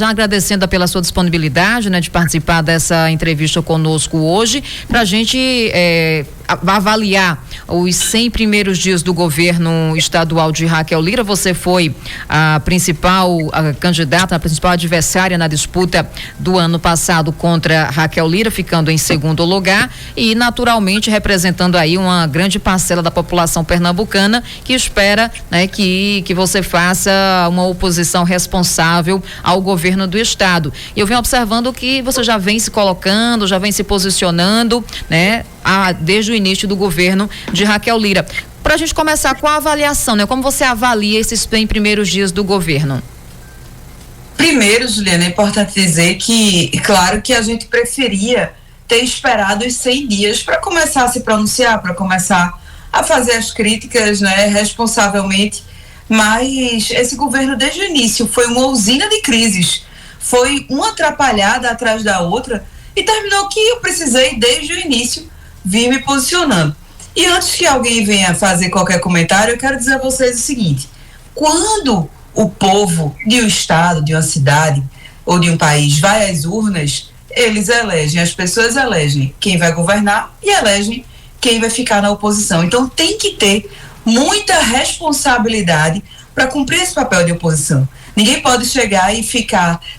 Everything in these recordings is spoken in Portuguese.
já agradecendo pela sua disponibilidade, né, de participar dessa entrevista conosco hoje, para a gente avaliar os 100 primeiros dias do governo estadual de Raquel Lira. Você foi a principal candidata, a principal adversária na disputa do ano passado contra Raquel Lira, ficando em segundo lugar e naturalmente representando aí uma grande parcela da população pernambucana que espera, né, que você faça uma oposição responsável ao governo do estado. E eu venho observando que você já vem se colocando, já vem se posicionando, né, desde o início do governo de Raquel Lira. Para a gente começar com a avaliação, né? Como você avalia esses 100 primeiros dias do governo? Primeiro, Juliana, é importante dizer que, claro que a gente preferia ter esperado os 100 dias para começar a se pronunciar, para começar a fazer as críticas, né, responsavelmente, mas esse governo desde o início foi uma usina de crises, foi uma atrapalhada atrás da outra e terminou que eu precisei desde o início vir me posicionando. E antes que alguém venha fazer qualquer comentário, eu quero dizer a vocês o seguinte: quando o povo de um estado, de uma cidade ou de um país vai às urnas, eles elegem, as pessoas elegem quem vai governar e elegem quem vai ficar na oposição. Então tem que ter muita responsabilidade para cumprir esse papel de oposição. Ninguém pode chegar e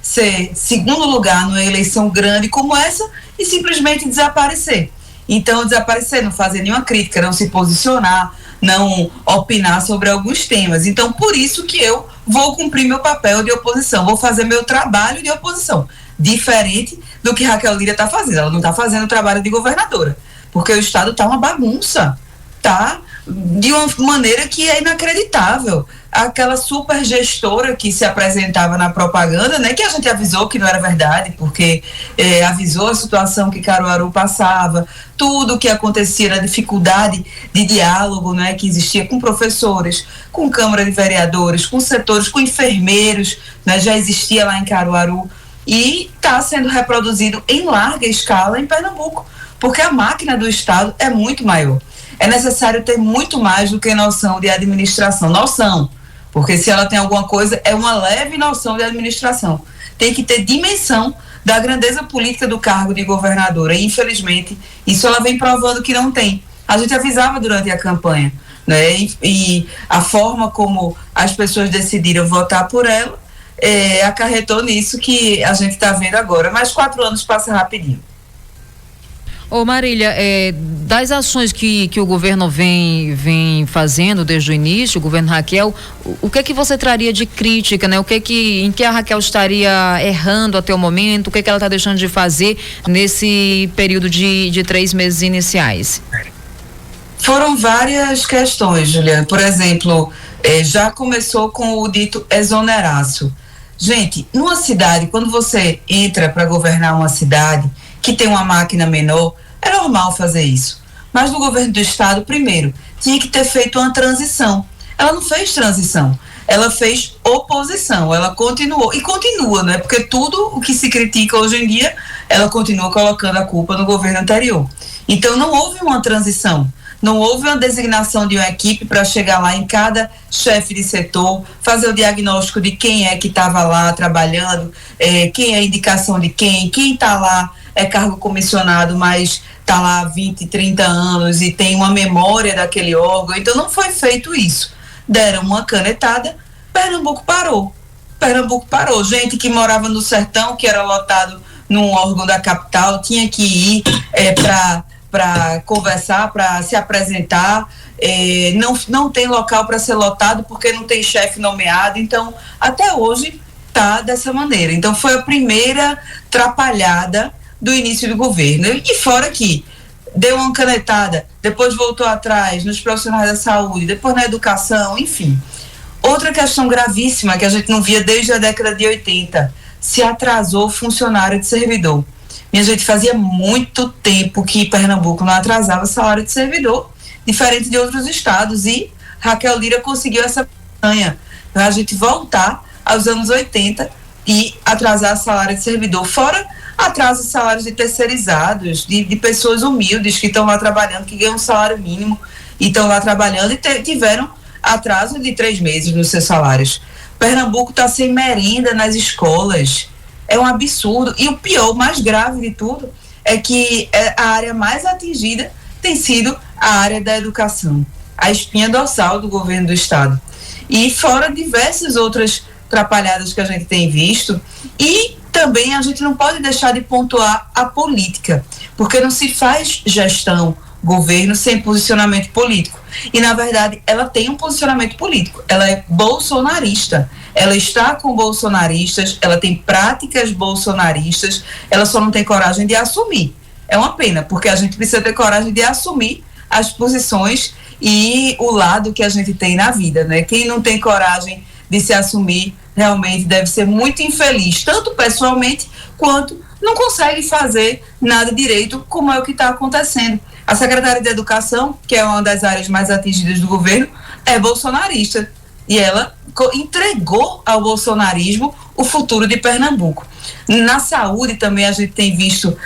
ser segundo lugar numa eleição grande como essa e simplesmente desaparecer. Então, desaparecer, não fazer nenhuma crítica, não se posicionar, não opinar sobre alguns temas. Então, por isso que eu vou cumprir meu papel de oposição, vou fazer meu trabalho de oposição, diferente do que Raquel Lira está fazendo. Ela não está fazendo o trabalho de governadora, porque o estado está uma bagunça, tá de uma maneira que é inacreditável. Aquela super gestora que se apresentava na propaganda, né, que a gente avisou que não era verdade, porque avisou a situação que Caruaru passava, tudo o que acontecia, a dificuldade de diálogo, né, que existia com professores, com Câmara de Vereadores, com setores, com enfermeiros, né, já existia lá em Caruaru e está sendo reproduzido em larga escala em Pernambuco, porque a máquina do estado é muito maior. É necessário ter muito mais do que noção de administração. Noção, porque se ela tem alguma coisa, é uma leve noção de administração. Tem que ter dimensão da grandeza política do cargo de governadora. E, infelizmente, isso ela vem provando que não tem. A gente avisava durante a campanha, né? E a forma como as pessoas decidiram votar por ela acarretou nisso que a gente está vendo agora. Mas 4 anos passam rapidinho. Ô Marília, das ações que o governo vem fazendo desde o início, o governo Raquel, o que é que você traria de crítica, né? Em que a Raquel estaria errando até o momento, o que é que ela está deixando de fazer nesse período de 3 meses iniciais? Foram várias questões, Juliana. Por exemplo, já começou com o dito exoneraço. Gente, numa cidade, quando você entra para governar uma cidade que tem uma máquina menor, é normal fazer isso. Mas no governo do estado, primeiro, tinha que ter feito uma transição. Ela não fez transição, ela fez oposição, ela continuou, e continua, né? Porque tudo o que se critica hoje em dia, ela continua colocando a culpa no governo anterior. Então não houve uma transição, não houve uma designação de uma equipe para chegar lá em cada chefe de setor, fazer o diagnóstico de quem é que estava lá trabalhando, quem é a indicação de quem está lá, é cargo comissionado, mas está lá há 20, 30 anos e tem uma memória daquele órgão. Então não foi feito isso. Deram uma canetada, Pernambuco parou. Gente que morava no sertão, que era lotado num órgão da capital, tinha que ir para conversar, para se apresentar. Não tem local para ser lotado porque não tem chefe nomeado. Então, até hoje está dessa maneira. Então, foi a primeira atrapalhada do início do governo. E fora que deu uma canetada, depois voltou atrás nos profissionais da saúde, depois na educação, enfim. Outra questão gravíssima que a gente não via desde a década de 80, se atrasou o funcionário de servidor. Minha gente, fazia muito tempo que Pernambuco não atrasava salário de servidor, diferente de outros estados, e Raquel Lira conseguiu essa campanha para a gente voltar aos anos 80 e atrasar salário de servidor, fora atraso de salários de terceirizados, de pessoas humildes que estão lá trabalhando, que ganham um salário mínimo e estão lá trabalhando e tiveram atraso de 3 meses nos seus salários. Pernambuco está sem merenda nas escolas. é um absurdo. E o pior, o mais grave de tudo, é que a área mais atingida tem sido a área da educação, a espinha dorsal do governo do estado. E fora diversas outras atrapalhadas que a gente tem visto, e também a gente não pode deixar de pontuar a política, porque não se faz gestão, governo, sem posicionamento político. E, na verdade, ela tem um posicionamento político. Ela é bolsonarista. Ela está com bolsonaristas, ela tem práticas bolsonaristas, ela só não tem coragem de assumir. É uma pena, porque a gente precisa ter coragem de assumir as posições e o lado que a gente tem na vida, né? Quem não tem coragem de se assumir realmente deve ser muito infeliz, tanto pessoalmente quanto não consegue fazer nada direito, como é o que está acontecendo. A secretária de Educação, que é uma das áreas mais atingidas do governo, é bolsonarista e ela entregou ao bolsonarismo o futuro de Pernambuco. Na saúde também a gente tem visto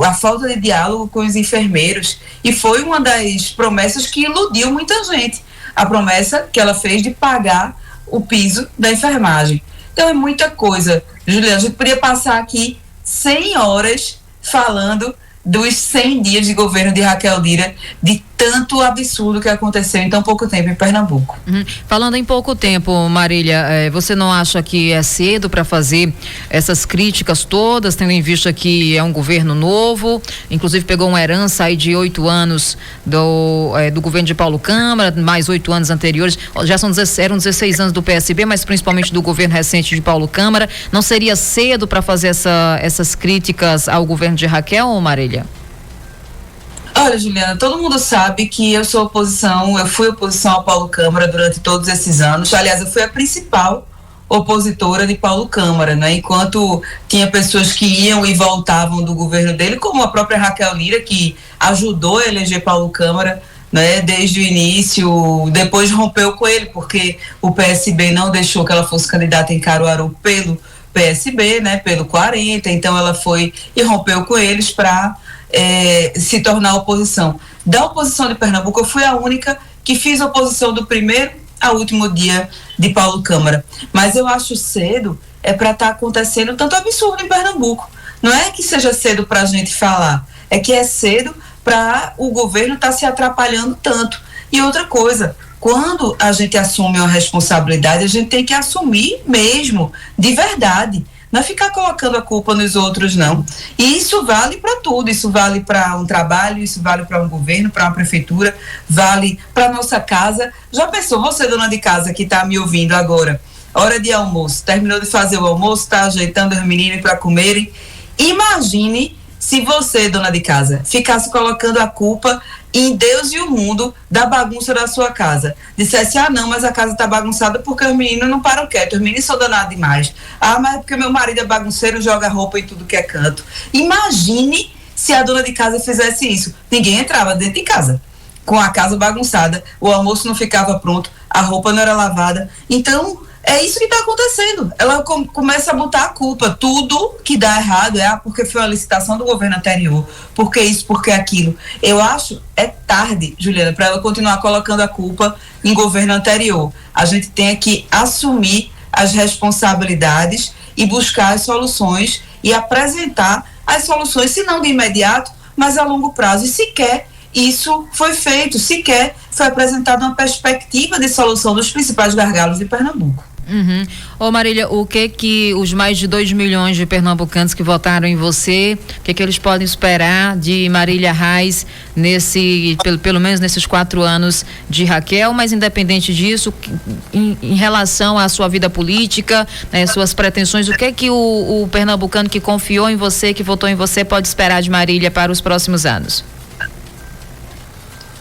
a falta de diálogo com os enfermeiros, e foi uma das promessas que iludiu muita gente, a promessa que ela fez de pagar o piso da enfermagem. Então é muita coisa, Juliana, a gente podia passar aqui 100 horas falando dos 100 dias de governo de Raquel Lira, de tanto absurdo que aconteceu em tão pouco tempo em Pernambuco. Falando em pouco tempo, Marília, você não acha que é cedo para fazer essas críticas todas, tendo em vista que é um governo novo, inclusive pegou uma herança aí de 8 anos do governo de Paulo Câmara, mais 8 anos anteriores, eram 16 anos do PSB, mas principalmente do governo recente de Paulo Câmara. Não seria cedo para fazer essas críticas ao governo de Raquel, ou Marília? Olha, Juliana, todo mundo sabe que eu fui oposição ao Paulo Câmara durante todos esses anos. Aliás, eu fui a principal opositora de Paulo Câmara, né? Enquanto tinha pessoas que iam e voltavam do governo dele, como a própria Raquel Lira, que ajudou a eleger Paulo Câmara, né, desde o início, depois rompeu com ele, porque o PSB não deixou que ela fosse candidata em Caruaru pelo PSB, né, pelo 40, então ela foi e rompeu com eles para se tornar oposição. Da oposição de Pernambuco, eu fui a única que fiz oposição do primeiro ao último dia de Paulo Câmara. Mas eu acho cedo para estar acontecendo tanto absurdo em Pernambuco. Não é que seja cedo para a gente falar, é que é cedo para o governo estar se atrapalhando tanto. E outra coisa, quando a gente assume uma responsabilidade, a gente tem que assumir mesmo, de verdade. Não é ficar colocando a culpa nos outros, não. E isso vale para tudo, isso vale para um trabalho, isso vale para um governo, para uma prefeitura, vale para nossa casa. Já pensou, você, dona de casa, que está me ouvindo agora, hora de almoço, terminou de fazer o almoço, está ajeitando os meninos para comerem. Imagine se você, dona de casa, ficasse colocando a culpa em Deus e o mundo da bagunça da sua casa. Dissesse, não, mas a casa está bagunçada porque os meninos não param quietos, os meninos são danados demais. Mas é porque meu marido é bagunceiro, joga roupa em tudo que é canto. Imagine se a dona de casa fizesse isso. Ninguém entrava dentro de casa com a casa bagunçada, o almoço não ficava pronto, a roupa não era lavada. Então, é isso que está acontecendo. Ela começa a botar a culpa. Tudo que dá errado porque foi uma licitação do governo anterior, porque isso, porque aquilo. Eu acho tarde, Juliana, para ela continuar colocando a culpa em governo anterior. A gente tem que assumir as responsabilidades e buscar as soluções e apresentar as soluções, se não de imediato, mas a longo prazo. E sequer isso foi feito, sequer foi apresentada uma perspectiva de solução dos principais gargalos de Pernambuco. Marília, o que os mais de 2 milhões de pernambucanos que votaram em você, o que eles podem esperar de Marília Reis pelo menos nesses 4 anos de Raquel, mas independente disso, em relação à sua vida política, suas pretensões, o que o pernambucano que confiou em você, que votou em você, pode esperar de Marília para os próximos anos?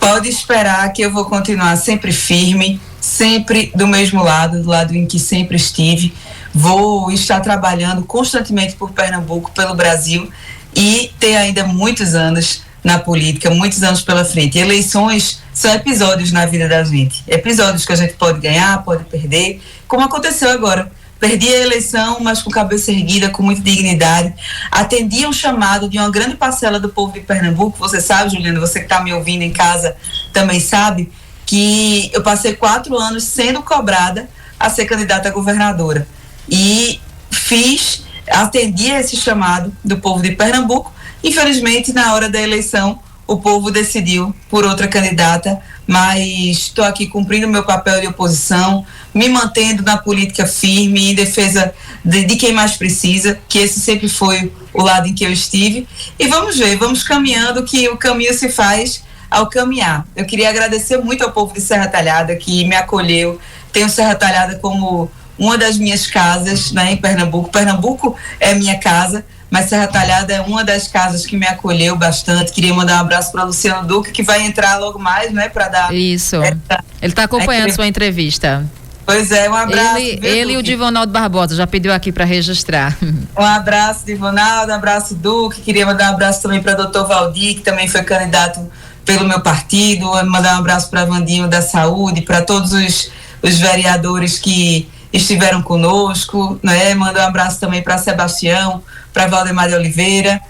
Pode esperar que eu vou continuar sempre firme, sempre do mesmo lado, do lado em que sempre estive. Vou estar trabalhando constantemente por Pernambuco, pelo Brasil, e ter ainda muitos anos na política, muitos anos pela frente. Eleições são episódios na vida da gente, episódios que a gente pode ganhar, pode perder, como aconteceu agora. Perdi a eleição, mas com cabeça erguida, com muita dignidade. Atendi um chamado de uma grande parcela do povo de Pernambuco. Você sabe, Juliana, você que está me ouvindo em casa também sabe, que eu passei 4 anos sendo cobrada a ser candidata a governadora. E fiz atendi a esse chamado do povo de Pernambuco. Infelizmente, na hora da eleição, o povo decidiu por outra candidata, mas estou aqui cumprindo meu papel de oposição, me mantendo na política firme, em defesa de quem mais precisa, que esse sempre foi o lado em que eu estive. E vamos ver, vamos caminhando, que o caminho se faz ao caminhar. Eu queria agradecer muito ao povo de Serra Talhada, que me acolheu. Tenho Serra Talhada como uma das minhas casas, né, em Pernambuco. Pernambuco é minha casa, mas Serra Talhada é uma das casas que me acolheu bastante. Queria mandar um abraço para Luciano Duque, que vai entrar logo mais, né, para dar... Isso, ele está acompanhando sua entrevista. Pois é, um abraço. Ele e o Divonaldo Barbosa já pediu aqui para registrar. Um abraço, Divonaldo, um abraço, Duque. Queria mandar um abraço também para doutor Valdir, que também foi candidato pelo meu partido. Mandar um abraço para Vandinho da Saúde, para todos os vereadores que estiveram conosco, né? Mandar um abraço também para Sebastião, para Valdemar de Oliveira.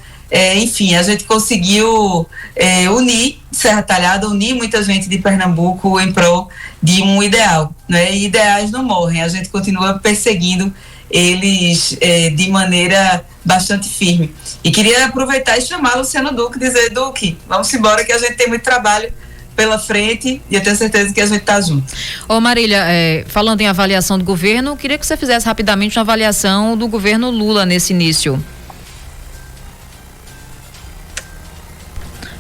Enfim, a gente conseguiu unir Serra Talhada, unir muita gente de Pernambuco em prol de um ideal, né? E ideais não morrem, a gente continua perseguindo eles de maneira bastante firme. E queria aproveitar e chamar Luciano Duque, dizer: Duque, vamos embora que a gente tem muito trabalho pela frente e eu tenho certeza que a gente está junto. Ô Marília, falando em avaliação do governo, queria que você fizesse rapidamente uma avaliação do governo Lula nesse início.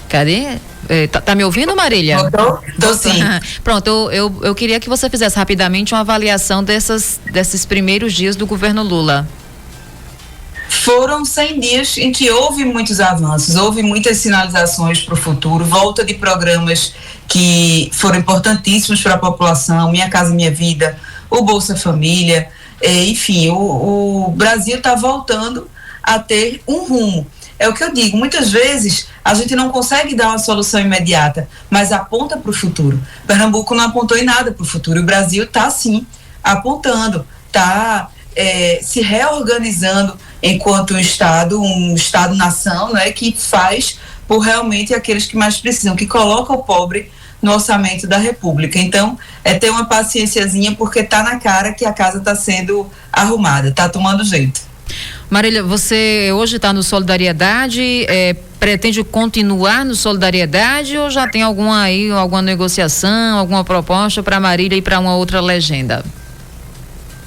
Cadê? Tá me ouvindo, Marília? Tô sim. Pronto, eu queria que você fizesse rapidamente uma avaliação desses primeiros dias do governo Lula. Foram 100 dias em que houve muitos avanços, houve muitas sinalizações para o futuro, volta de programas que foram importantíssimos para a população, Minha Casa Minha Vida, o Bolsa Família, enfim, o Brasil está voltando a ter um rumo. É o que eu digo, muitas vezes a gente não consegue dar uma solução imediata, mas aponta para o futuro. Pernambuco não apontou em nada para o futuro, o Brasil está sim apontando, está se reorganizando enquanto um Estado-nação, né, que faz por realmente aqueles que mais precisam, que coloca o pobre no orçamento da República. Então, ter uma paciênciazinha, porque está na cara que a casa está sendo arrumada, está tomando jeito. Marília, você hoje está no Solidariedade, pretende continuar no Solidariedade ou já tem alguma negociação, alguma proposta para Marília e para uma outra legenda?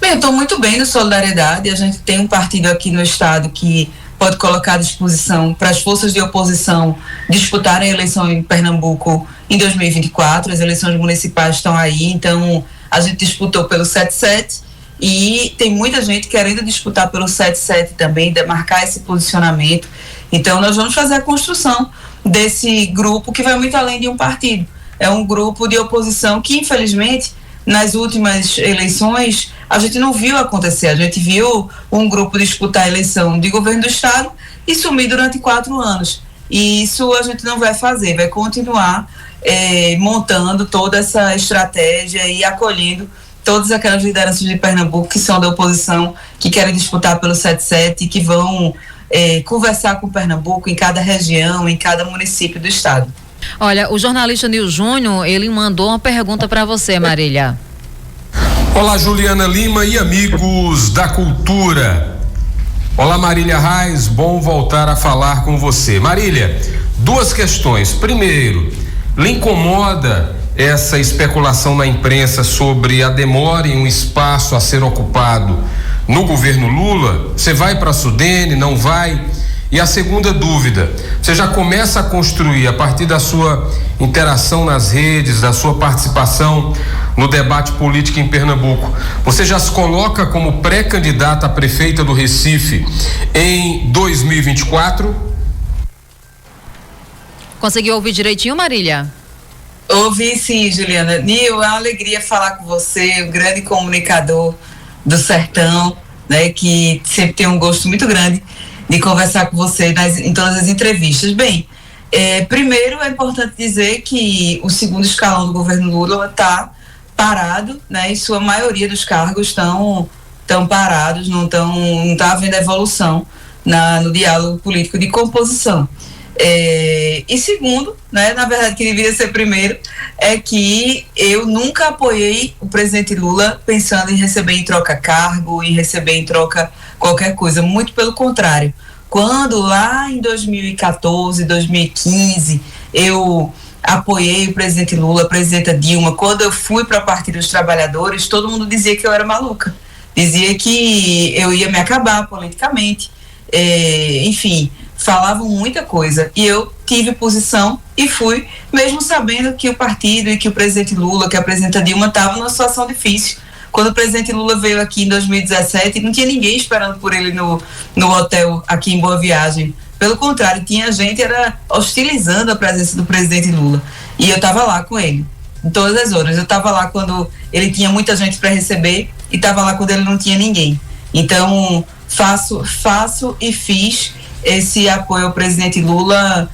Bem, eu estou muito bem no Solidariedade. A gente tem um partido aqui no estado que pode colocar à disposição para as forças de oposição disputarem a eleição em Pernambuco em 2024. As eleições municipais estão aí, então a gente disputou pelo 77 e tem muita gente querendo disputar pelo 77 também, demarcar esse posicionamento. Então nós vamos fazer a construção desse grupo que vai muito além de um partido. É um grupo de oposição que, infelizmente, nas últimas eleições, a gente não viu acontecer. A gente viu um grupo disputar a eleição de governo do estado e sumir durante 4 anos. E isso a gente não vai fazer, vai continuar montando toda essa estratégia e acolhendo todas aquelas lideranças de Pernambuco que são da oposição, que querem disputar pelo 77 e que vão conversar com Pernambuco em cada região, em cada município do estado. Olha, o jornalista Nil Júnior, ele mandou uma pergunta para você, Marília. Olá, Juliana Lima e amigos da cultura. Olá, Marília Reis, bom voltar a falar com você. Marília, 2 questões. Primeiro, lhe incomoda essa especulação na imprensa sobre a demora em um espaço a ser ocupado no governo Lula? Você vai para a Sudene, não vai? E a segunda dúvida, você já começa a construir, a partir da sua interação nas redes, da sua participação no debate político em Pernambuco, você já se coloca como pré-candidata a prefeita do Recife em 2024? Conseguiu ouvir direitinho, Marília? Ouvi sim, Juliana. Nil, é uma alegria falar com você, o grande comunicador do sertão, né, que sempre tem um gosto muito grande de conversar com você em todas as entrevistas. Bem, primeiro é importante dizer que o segundo escalão do governo Lula está parado, né, e sua maioria dos cargos estão parados, não está havendo evolução no diálogo político de composição. E segundo, né, na verdade que deveria ser primeiro, é que eu nunca apoiei o presidente Lula pensando em receber em troca cargo, em receber em troca qualquer coisa, muito pelo contrário. Quando lá em 2014, 2015, eu apoiei o presidente Lula, a presidenta Dilma, quando eu fui para o Partido dos Trabalhadores, todo mundo dizia que eu era maluca, dizia que eu ia me acabar politicamente, enfim, falavam muita coisa, e eu tive posição e fui, mesmo sabendo que o partido e que o presidente Lula, que a presidenta Dilma estavam numa situação difícil. Quando o presidente Lula veio aqui em 2017, não tinha ninguém esperando por ele no hotel aqui em Boa Viagem. Pelo contrário, tinha gente hostilizando a presença do presidente Lula. E eu estava lá com ele, em todas as horas. Eu estava lá quando ele tinha muita gente para receber e estava lá quando ele não tinha ninguém. Então, faço e fiz esse apoio ao presidente Lula,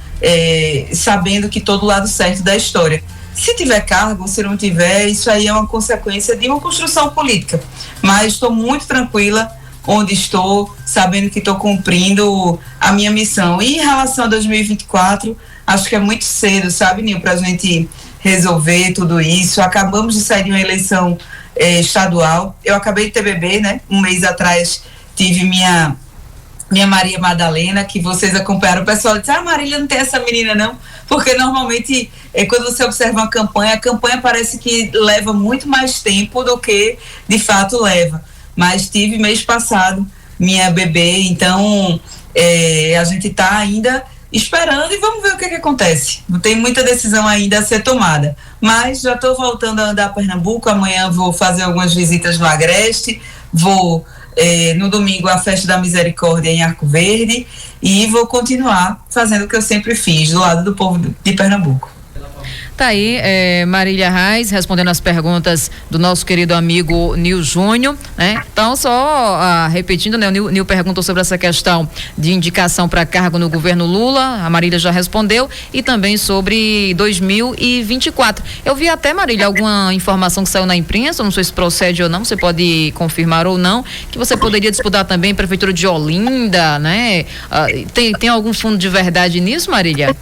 sabendo que estou do lado certo da história. Se tiver cargo, se não tiver, isso aí é uma consequência de uma construção política. Mas estou muito tranquila onde estou, sabendo que estou cumprindo a minha missão. E em relação a 2024, acho que é muito cedo, sabe, Nil, para a gente resolver tudo isso. Acabamos de sair de uma eleição estadual. Eu acabei de ter bebê, né? Um mês atrás tive minha Maria Madalena, que vocês acompanharam. O pessoal disse, Marília, não tem essa menina não, porque normalmente quando você observa uma campanha, a campanha parece que leva muito mais tempo do que de fato leva, mas tive mês passado minha bebê, então a gente está ainda esperando e vamos ver o que acontece. Tem muita decisão ainda a ser tomada, mas já estou voltando a andar a Pernambuco. Amanhã vou fazer algumas visitas no Agreste, vou no domingo a Festa da Misericórdia em Arco Verde e vou continuar fazendo o que eu sempre fiz, do lado do povo de Pernambuco. Tá aí, Marília Reis, respondendo as perguntas do nosso querido amigo Nil Júnior, né? Então, só repetindo, né? O Nil perguntou sobre essa questão de indicação para cargo no governo Lula, a Marília já respondeu, e também sobre 2024. Eu vi até, Marília, alguma informação que saiu na imprensa, não sei se procede ou não, você pode confirmar ou não, que você poderia disputar também Prefeitura de Olinda, né? Tem algum fundo de verdade nisso, Marília?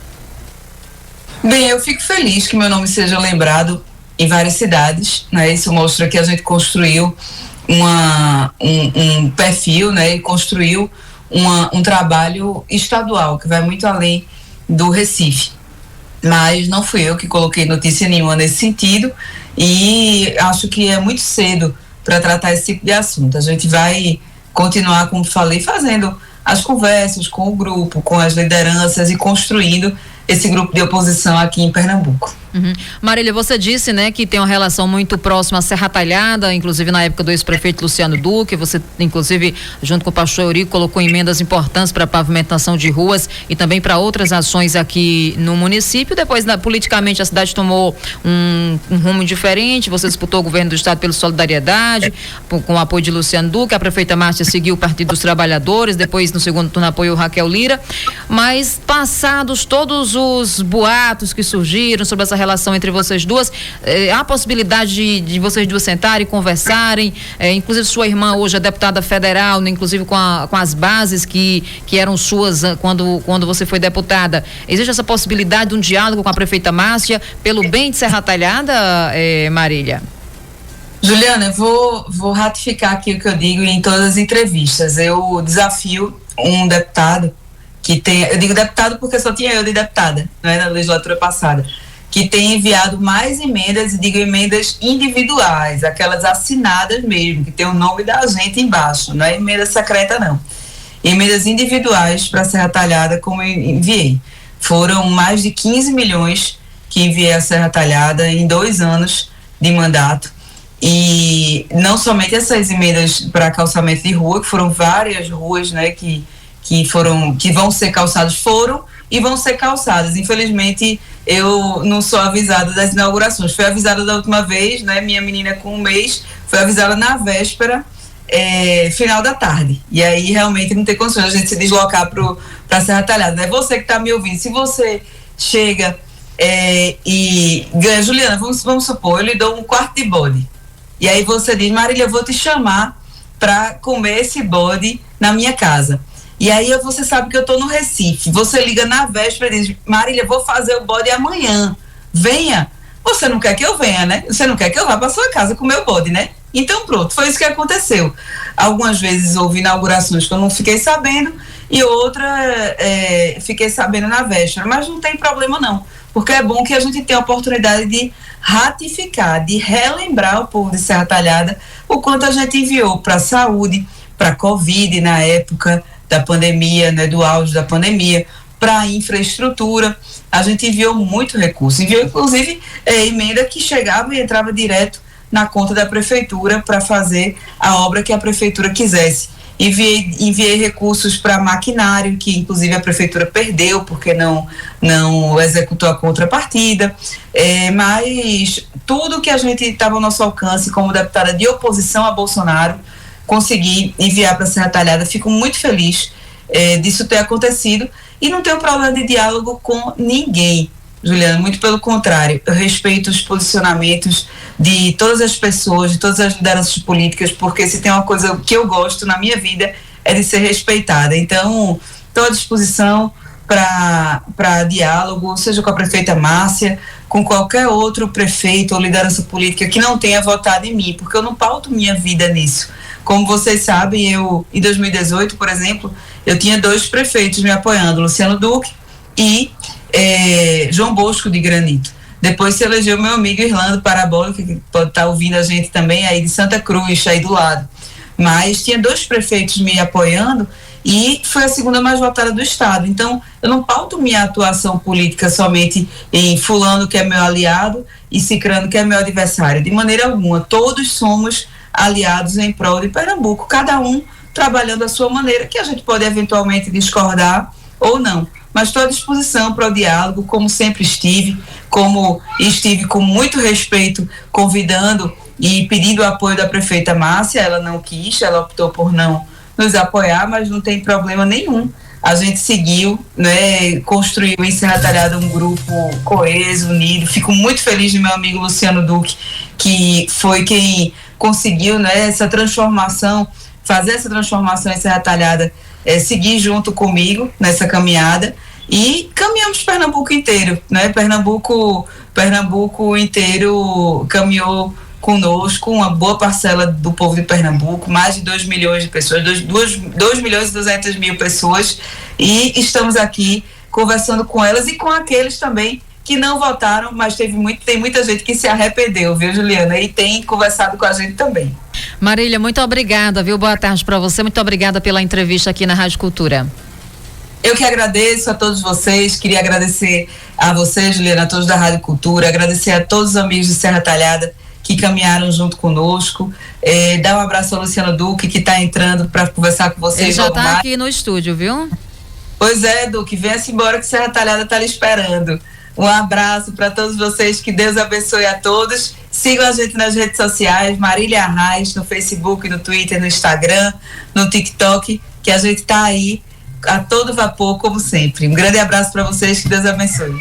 Bem, eu fico feliz que meu nome seja lembrado em várias cidades, né? Isso mostra que a gente construiu um perfil, né? E construiu um trabalho estadual que vai muito além do Recife. Mas não fui eu que coloquei notícia nenhuma nesse sentido e acho que é muito cedo para tratar esse tipo de assunto. A gente vai continuar, como falei, fazendo as conversas com o grupo, com as lideranças e construindo esse grupo de oposição aqui em Pernambuco. Uhum. Marília, você disse, né, que tem uma relação muito próxima à Serra Talhada, inclusive na época do ex-prefeito Luciano Duque, você inclusive junto com o pastor Eurico colocou emendas importantes para a pavimentação de ruas e também para outras ações aqui no município. Depois, politicamente, a cidade tomou um rumo diferente, você disputou o governo do estado pelo Solidariedade, com o apoio de Luciano Duque, a prefeita Márcia seguiu o Partido dos Trabalhadores, depois no segundo turno apoiou Raquel Lira, mas passados todos os boatos que surgiram sobre essa relação entre vocês duas, há a possibilidade de vocês duas sentarem e conversarem, inclusive sua irmã hoje é deputada federal, né, inclusive com as bases que eram suas quando você foi deputada. Existe essa possibilidade de um diálogo com a prefeita Márcia pelo bem de Serra Talhada, Marília? Juliana, eu vou ratificar aqui o que eu digo em todas as entrevistas. Eu desafio um deputado eu digo deputado porque só tinha eu de deputada, não é, na legislatura passada, que tem enviado mais emendas, e digo emendas individuais, aquelas assinadas mesmo, que tem o nome da gente embaixo, não é emenda secreta não. Emendas individuais para Serra Talhada, como eu enviei. Foram mais de 15 milhões que enviei a Serra Talhada em 2 anos de mandato. E não somente essas emendas para calçamento de rua, que foram várias ruas, né, que vão ser calçadas, e vão ser calçadas. Infelizmente, eu não sou avisada das inaugurações. Fui avisada da última vez, né? Minha menina com 1 mês, foi avisada na véspera, final da tarde. E aí, realmente, não tem condições de a gente se deslocar para Serra Talhada. É você que está me ouvindo. Se você chega e ganha, Juliana, vamos supor, eu lhe dou 1 quarto de bode. E aí você diz, Marília, eu vou te chamar para comer esse bode na minha casa. E aí você sabe que eu estou no Recife, você liga na véspera e diz, Marília, vou fazer o bode amanhã, venha. Você não quer que eu venha, né? Você não quer que eu vá para sua casa comer o bode, né? Então pronto, foi isso que aconteceu. Algumas vezes houve inaugurações que eu não fiquei sabendo e outra fiquei sabendo na véspera, mas não tem problema não, porque é bom que a gente tenha a oportunidade de ratificar, de relembrar o povo de Serra Talhada o quanto a gente enviou para a saúde, para a Covid na época da pandemia, né, do auge da pandemia, para a infraestrutura. A gente enviou muito recurso, enviou inclusive emenda que chegava e entrava direto na conta da prefeitura para fazer a obra que a prefeitura quisesse. Enviei recursos para maquinário, que inclusive a prefeitura perdeu porque não executou a contrapartida, mas tudo que a gente estava ao nosso alcance como deputada de oposição a Bolsonaro, consegui enviar para Serra Talhada. Fico muito feliz disso ter acontecido e não tenho problema de diálogo com ninguém, Juliana, muito pelo contrário, eu respeito os posicionamentos de todas as pessoas, de todas as lideranças políticas, porque se tem uma coisa que eu gosto na minha vida é de ser respeitada. Então, estou à disposição para diálogo, seja com a prefeita Márcia, com qualquer outro prefeito ou liderança política que não tenha votado em mim, porque eu não pauto minha vida nisso. Como vocês sabem, eu, em 2018, por exemplo, eu tinha 2 prefeitos me apoiando, Luciano Duque e João Bosco de Granito. Depois se elegeu meu amigo Irlando Parabólica, que pode estar ouvindo a gente também, aí de Santa Cruz, aí do lado. Mas tinha 2 prefeitos me apoiando e foi a segunda mais votada do estado. Então, eu não pauto minha atuação política somente em fulano que é meu aliado e cicrano que é meu adversário. De maneira alguma, todos somos aliados em prol de Pernambuco, cada um trabalhando à sua maneira, que a gente pode eventualmente discordar ou não. Mas estou à disposição para o diálogo, como sempre estive com muito respeito, convidando e pedindo o apoio da prefeita Márcia. Ela não quis, ela optou por não nos apoiar, mas não tem problema nenhum. A gente seguiu, né, construiu em Serra Talhada um grupo coeso, unido. Fico muito feliz de meu amigo Luciano Duque, que foi quem conseguiu, né, essa transformação, fazer essa transformação em Serra Talhada, seguir junto comigo nessa caminhada e caminhamos Pernambuco inteiro, né? Pernambuco inteiro caminhou conosco, uma boa parcela do povo de Pernambuco, mais de 2 milhões de pessoas, 2 milhões e 200 mil pessoas, e estamos aqui conversando com elas e com aqueles também que não votaram, mas tem muita gente que se arrependeu, viu, Juliana? E tem conversado com a gente também. Marília, muito obrigada, viu? Boa tarde para você, muito obrigada pela entrevista aqui na Rádio Cultura. Eu que agradeço a todos vocês, queria agradecer a você, Juliana, a todos da Rádio Cultura, agradecer a todos os amigos de Serra Talhada que caminharam junto conosco, dar um abraço ao Luciano Duque, que está entrando para conversar com vocês. Ele já está aqui no estúdio, viu? Pois é, Duque, venha-se embora que Serra Talhada está lhe esperando. Um abraço para todos vocês, que Deus abençoe a todos. Sigam a gente nas redes sociais, Marília Arraes, no Facebook, no Twitter, no Instagram, no TikTok, que a gente está aí a todo vapor, como sempre. Um grande abraço para vocês, que Deus abençoe.